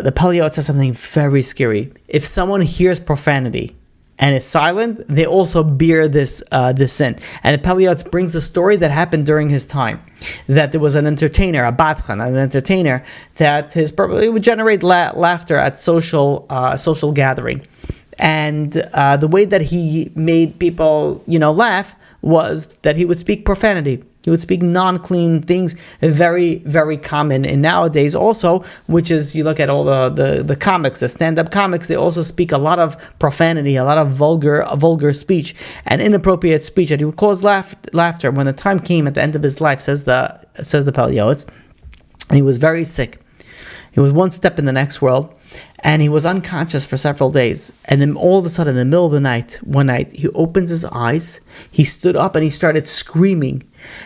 the Peliot says something very scary. If someone hears profanity and is silent, they also bear this sin. And the Peliot brings a story that happened during his time, that there was an entertainer, a batchan, an entertainer, that it would generate laughter at social gathering. And the way that he made people, laugh was that he would speak profanity. He would speak non-clean things, very, very common. And nowadays also, which is, you look at all the comics, the stand-up comics, they also speak a lot of profanity, a lot of vulgar speech and inappropriate speech, and he would cause laughter. When the time came at the end of his life, says the Peliot, and he was very sick. He was one step in the next world, and he was unconscious for several days. And then all of a sudden, in the middle of the night, one night, he opens his eyes, he stood up, and he started screaming.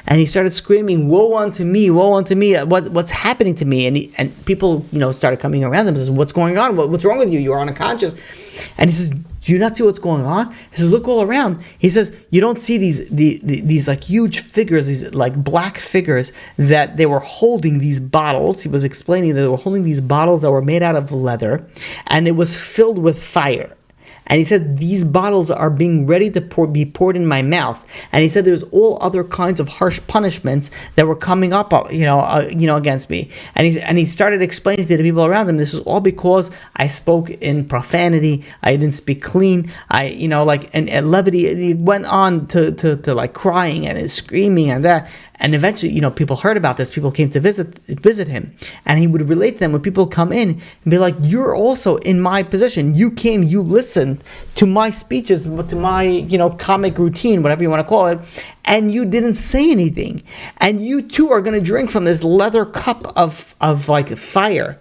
And he started screaming, "Woe unto me, woe unto me, what's happening to me?" And people, started coming around him and says, "What's going on? What's wrong with you? You're unconscious." And he says, "Do you not see what's going on?" He says, "Look all around." He says, "You don't see these like huge figures, these like black figures, that they were holding these bottles." He was explaining that they were holding these bottles that were made out of leather, and it was filled with fire. And he said, "These bottles are being ready to be poured in my mouth." And he said, "There's all other kinds of harsh punishments that were coming up, against me." And he started explaining to the people around him, "This is all because I spoke in profanity. I didn't speak clean. And levity." And he went on to like crying and screaming and that. And eventually, people heard about this. People came to visit him, and he would relate to them when people come in and be like, "You're also in my position. You came, you listened to my speeches, to my, comic routine, whatever you want to call it, and you didn't say anything. And you too are going to drink from this leather cup of like fire."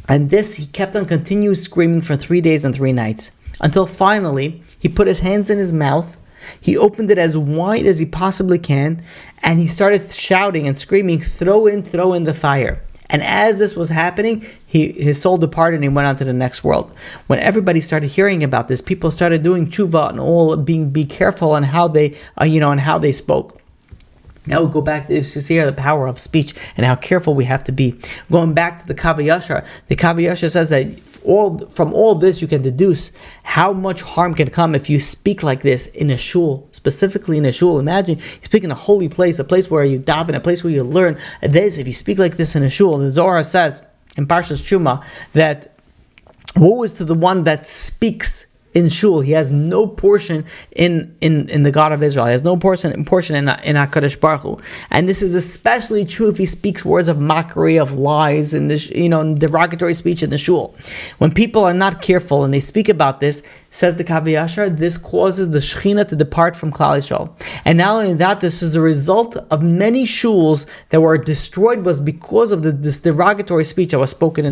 And this, he kept on continuing screaming for 3 days and 3 nights, until finally he put his hands in his mouth. He opened it as wide as he possibly can, and he started shouting and screaming, throw in the fire." And as this was happening, his soul departed and he went on to the next world. When everybody started hearing about this, people started doing tshuva and all be careful on how they, how they spoke. Now we'll go back to see here the power of speech and how careful we have to be. Going back to the Kav Yashar, the Kav Yashar says that from all this you can deduce how much harm can come if you speak like this in a shul, specifically in a shul. Imagine you speak in a holy place, a place where you daven, a place where you learn. This, if you speak like this in a shul, the Zohar says in Parshas Shuma that woe is to the one that speaks in shul. He has no portion in the God of Israel. He has no portion in HaKadosh Baruch Hu. And this is especially true if he speaks words of mockery, of lies, and derogatory speech in the shul. When people are not careful and they speak about this, says the Kav Yashar, this causes the Shekhinah to depart from Klal Yisrael. And not only that, this is the result of many shuls that were destroyed was because of this derogatory speech that was spoken in the